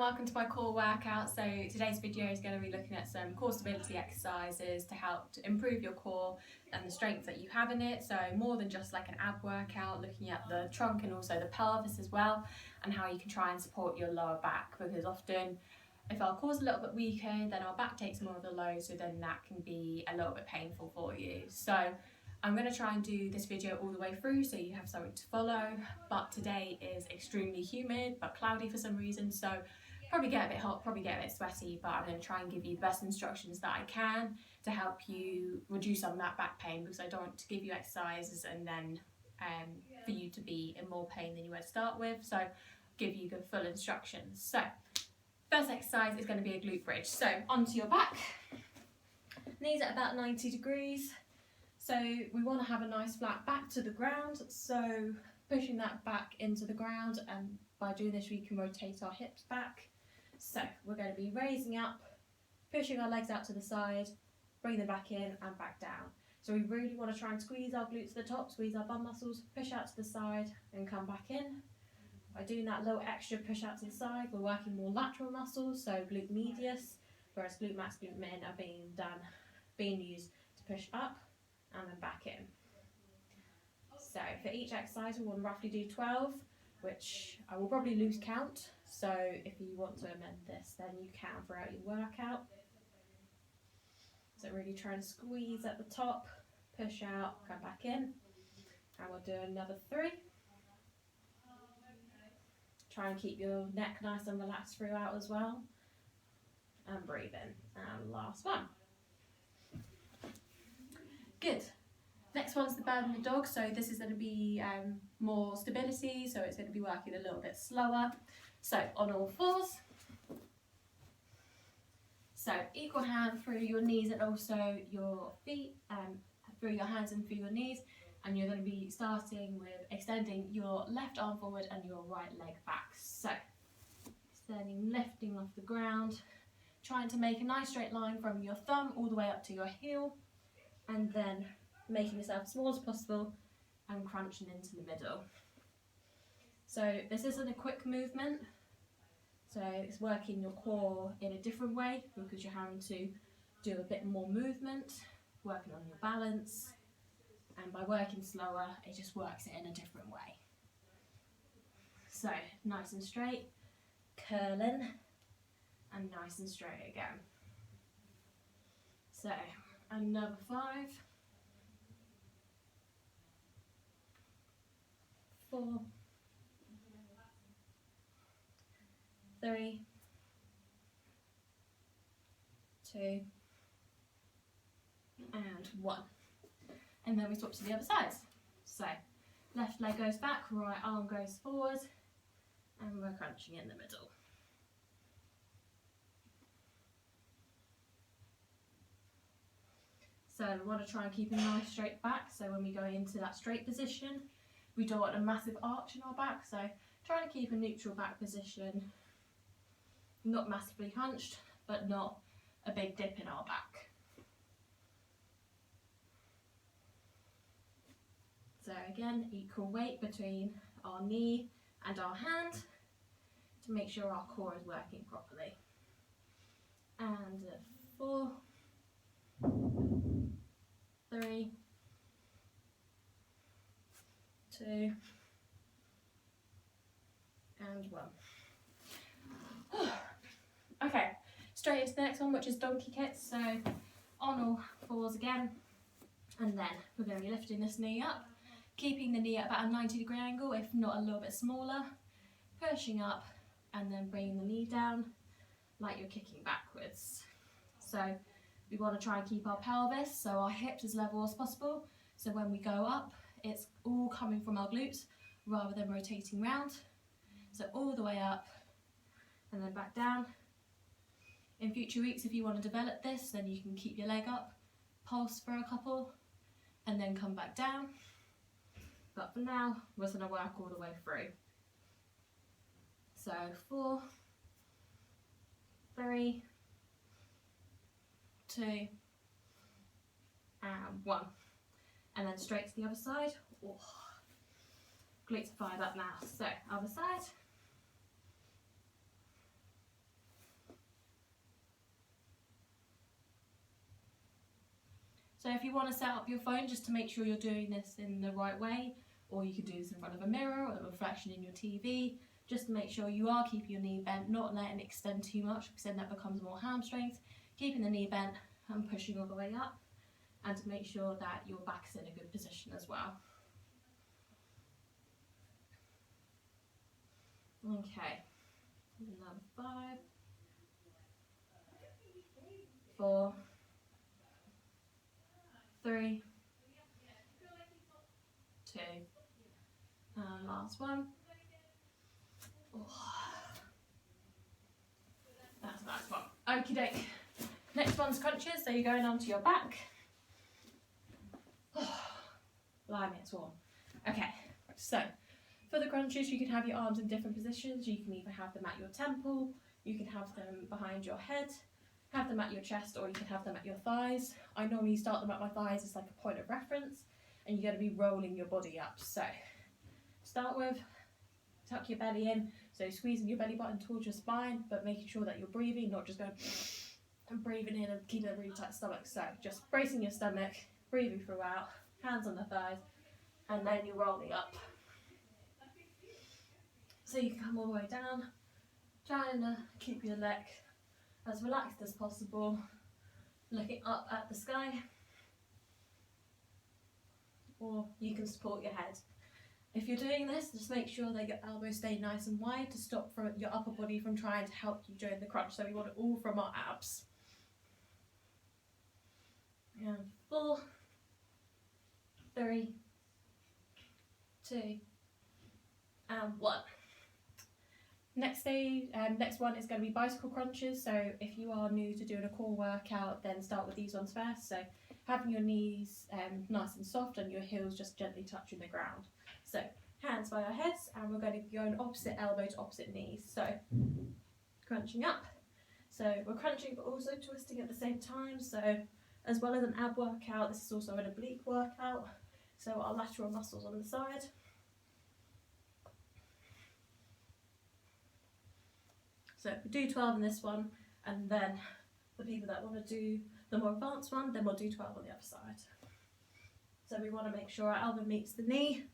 welcome to my core workout. So today's video is going to be looking at some core stability exercises to help to improve your core and the strength that you have in it. So more than just like an ab workout, looking at the trunk and also the pelvis as well, and how you can try and support your lower back, because often if our core's a little bit weaker, then our back takes more of the load, so then that can be a little bit painful for you. So I'm going to try and do this video all the way through so you have something to follow, but today is extremely humid but cloudy for some reason, so probably get a bit hot, probably get a bit sweaty, but I'm going to try and give you the best instructions that I can to help you reduce some of that back pain, because I don't want to give you exercises and then for you to be in more pain than you were to start with. So give you good full instructions. So first exercise is going to be a glute bridge. So onto your back, knees at about 90 degrees. So we want to have a nice flat back to the ground, so pushing that back into the ground, and by doing this we can rotate our hips back. So we're going to be raising up, pushing our legs out to the side, bring them back in and back down. So we really want to try and squeeze our glutes to the top, squeeze our bum muscles, push out to the side and come back in. By doing that little extra push out to the side, we're working more lateral muscles, so glute medius, whereas glute max, glute min are being used to push up and then back in. So for each exercise we want to roughly do 12, which I will probably lose count, so if you want to amend this then you can throughout your workout. So really try and squeeze at the top, push out, come back in, and we'll do another 3. Try and keep your neck nice and relaxed throughout as well, and breathe in, and last one. Good. Next one's the bird and the dog. So this is going to be more stability, so it's going to be working a little bit slower. So on all fours. So equal hand through your knees and also your feet, through your hands and through your knees. And you're going to be starting with extending your left arm forward and your right leg back. So extending, lifting off the ground, trying to make a nice straight line from your thumb all the way up to your heel, and then making yourself as small as possible and crunching into the middle. So this isn't a quick movement, so it's working your core in a different way because you're having to do a bit more movement, working on your balance, and by working slower it just works it in a different way. So nice and straight, curling, and nice and straight again. So another 5, 4, 3, 2, and 1. And then we swap to the other side. So left leg goes back, right arm goes forward, and we're crunching in the middle. So we want to try and keep a nice straight back, so when we go into that straight position, we don't want a massive arch in our back, so trying to keep a neutral back position, not massively hunched, but not a big dip in our back. So again, equal weight between our knee and our hand to make sure our core is working properly. And 4, 3, 2, and 1. Okay, straight into the next one, which is donkey kicks. So on all fours again, and then we're going to be lifting this knee up, keeping the knee at about a 90-degree angle, if not a little bit smaller, pushing up and then bringing the knee down like you're kicking backwards. So we want to try and keep our pelvis, so our hips as level as possible, so when we go up it's all coming from our glutes rather than rotating round. So all the way up and then back down. In future weeks, if you want to develop this, then you can keep your leg up, pulse for a couple, and then come back down. But for now, we're going to work all the way through. So 4, 3, 2, and 1. And then straight to the other side. Oh, glutes are fired up now. So other side. So if you want to set up your phone just to make sure you're doing this in the right way, or you can do this in front of a mirror or a reflection in your TV, just to make sure you are keeping your knee bent, not letting it extend too much because then that becomes more hamstrings, keeping the knee bent and pushing all the way up, and to make sure that your back's in a good position as well. Okay, another 5, 4, 3, 2, and last one. Oh. That's the last one. Okie doke. Next one's crunches, so you're going onto your back. Oh, blimey, it's warm. Okay, so for the crunches, you can have your arms in different positions. You can either have them at your temple, you can have them behind your head, have them at your chest, or you can have them at your thighs. I normally start them at my thighs as like a point of reference, and you're going to be rolling your body up. So start with, tuck your belly in, so squeezing your belly button towards your spine, but making sure that you're breathing, not just going and breathing in and keeping a really tight stomach. So just bracing your stomach, breathing throughout, hands on the thighs, and then you're rolling up. So you can come all the way down, trying to keep your leg as relaxed as possible, looking up at the sky, or you can support your head. If you're doing this, just make sure that your elbows stay nice and wide to stop from your upper body from trying to help you during the crunch. So we want it all from our abs. And 4, 3, 2, and 1. Next one is going to be bicycle crunches. So if you are new to doing a core workout, then start with these ones first. So having your knees nice and soft and your heels just gently touching the ground. So hands by our heads, and we're going to be going opposite elbow to opposite knees. So crunching up. So we're crunching but also twisting at the same time. So as well as an ab workout, this is also an oblique workout. So our lateral muscles on the side. So we do 12 in this one, and then the people that want to do the more advanced one, then we'll do 12 on the other side. So we want to make sure our elbow meets the knee,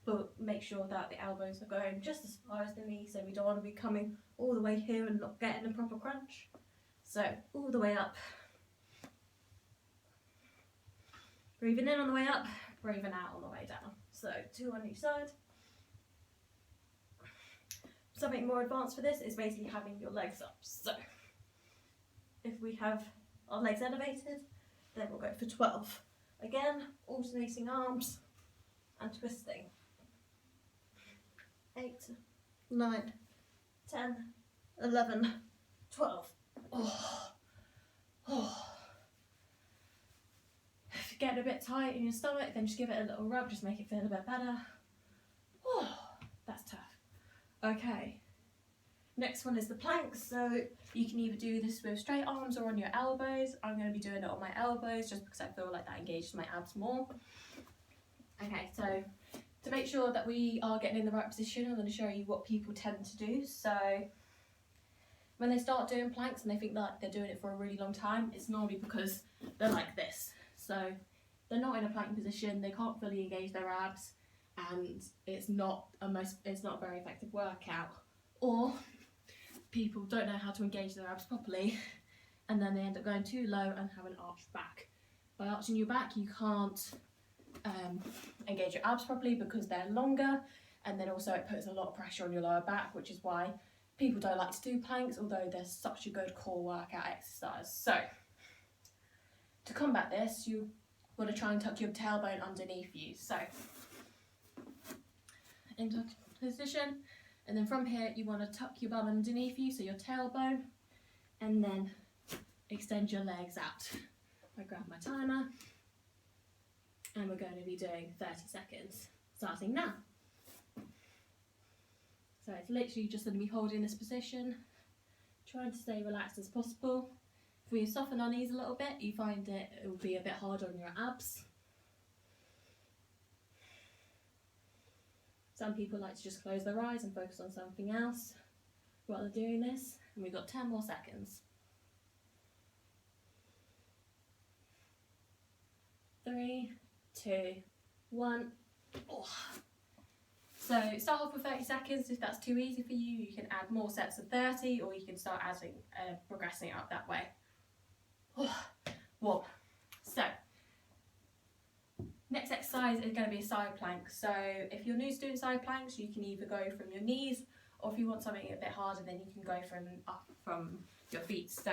but make sure that the elbows are going just as far as the knee, so we don't want to be coming all the way here and not getting a proper crunch. So all the way up. Breathing in on the way up, breathing out on the way down. So 2 on each side. Something more advanced for this is basically having your legs up. So if we have our legs elevated, then we'll go for 12. Again, alternating arms and twisting. 8, 9, 10, 11, 12. Oh. Oh. If you're getting a bit tight in your stomach, then just give it a little rub, just make it feel a bit better. Oh, that's tough. Okay, next one is the planks. So you can either do this with straight arms or on your elbows. I'm going to be doing it on my elbows just because I feel like that engages my abs more. Okay, so to make sure that we are getting in the right position, I'm going to show you what people tend to do. So when they start doing planks and they think that they're doing it for a really long time, it's normally because they're like this. So they're not in a plank position, they can't fully engage their abs, and it's not a very effective workout. Or people don't know how to engage their abs properly, and then they end up going too low and have an arched back. By arching your back, you can't engage your abs properly because they're longer, and then also it puts a lot of pressure on your lower back, which is why people don't like to do planks, although they're such a good core workout exercise. So to combat this, you want to try and tuck your tailbone underneath you. So into position, and then from here you want to tuck your bum underneath you, so your tailbone, and then extend your legs out. I grab my timer, and we're going to be doing 30 seconds starting now. So it's literally just going to be holding this position, trying to stay relaxed as possible. If we soften our knees a little bit, you find it will be a bit harder on your abs. Some people like to just close their eyes and focus on something else while they're doing this. And we've got 10 more seconds. 3, 2, 1. Oh. So start off with 30 seconds. If that's too easy for you, you can add more sets of 30, or you can start adding, progressing up that way. Oh. One. So next exercise is going to be a side plank. So if you're new to doing side planks, you can either go from your knees, or if you want something a bit harder, then you can go from your feet. So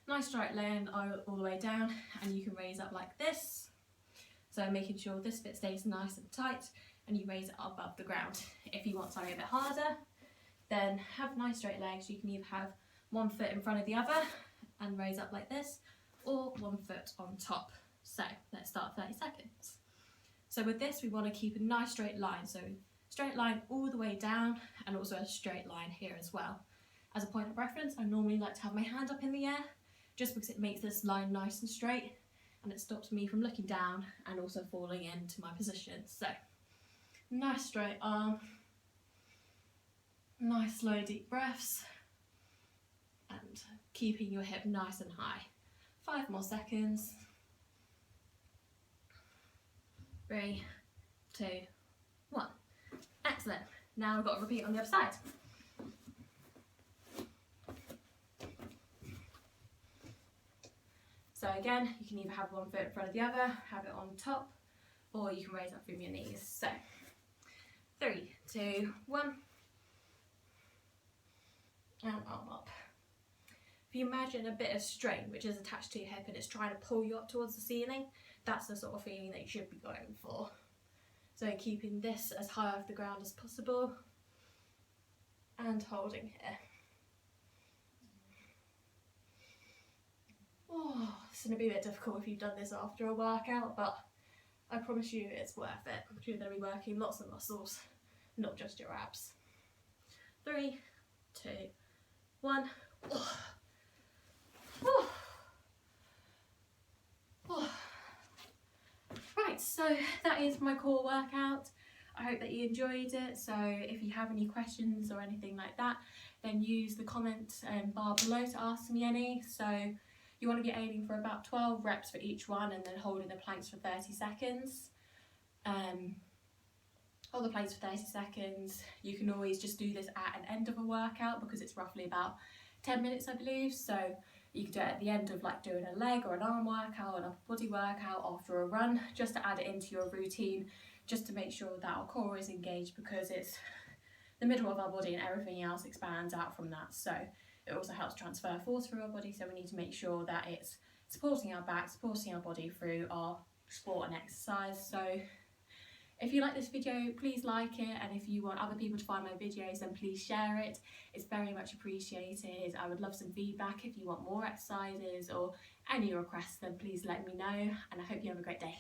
nice straight line all the way down, and you can raise up like this. So making sure this bit stays nice and tight, and you raise it up above the ground. If you want something a bit harder, then have nice straight legs. You can either have one foot in front of the other and raise up like this, or one foot on top. So let's start 30 seconds. So with this, we want to keep a nice straight line. So straight line all the way down, and also a straight line here as well. As a point of reference, I normally like to have my hand up in the air, just because it makes this line nice and straight, and it stops me from looking down and also falling into my position. So nice straight arm, nice slow deep breaths, and keeping your hip nice and high. 5 more seconds. 3, 2, 1. Excellent. Now we've got to repeat on the other side. So again, you can either have one foot in front of the other, have it on top, or you can raise up from your knees. So 3, 2, 1, and arm up. If you imagine a bit of strain which is attached to your hip and it's trying to pull you up towards the ceiling, that's the sort of feeling that you should be going for. So keeping this as high off the ground as possible, and holding here. Oh, it's going to be a bit difficult if you've done this after a workout, but I promise you it's worth it. You're going to be working lots of muscles, not just your abs. 3, 2, 1. Oh. Oh. Oh. Right, so that is my core workout. I hope that you enjoyed it. So if you have any questions or anything like that, then use the comment bar below to ask me any. So you want to be aiming for about 12 reps for each one, and then holding the planks for 30 seconds. Hold the planks for 30 seconds. You can always just do this at an end of a workout, because it's roughly about 10 minutes, I believe. So you could do it at the end of like doing a leg or an arm workout, an upper body workout, after a run, just to add it into your routine, just to make sure that our core is engaged, because it's the middle of our body and everything else expands out from that. So it also helps transfer force through our body, so we need to make sure that it's supporting our back, supporting our body through our sport and exercise. So if you like this video, please like it, and if you want other people to find my videos, then please share it. It's very much appreciated. I would love some feedback. If you want more exercises or any requests, then please let me know, and I hope you have a great day.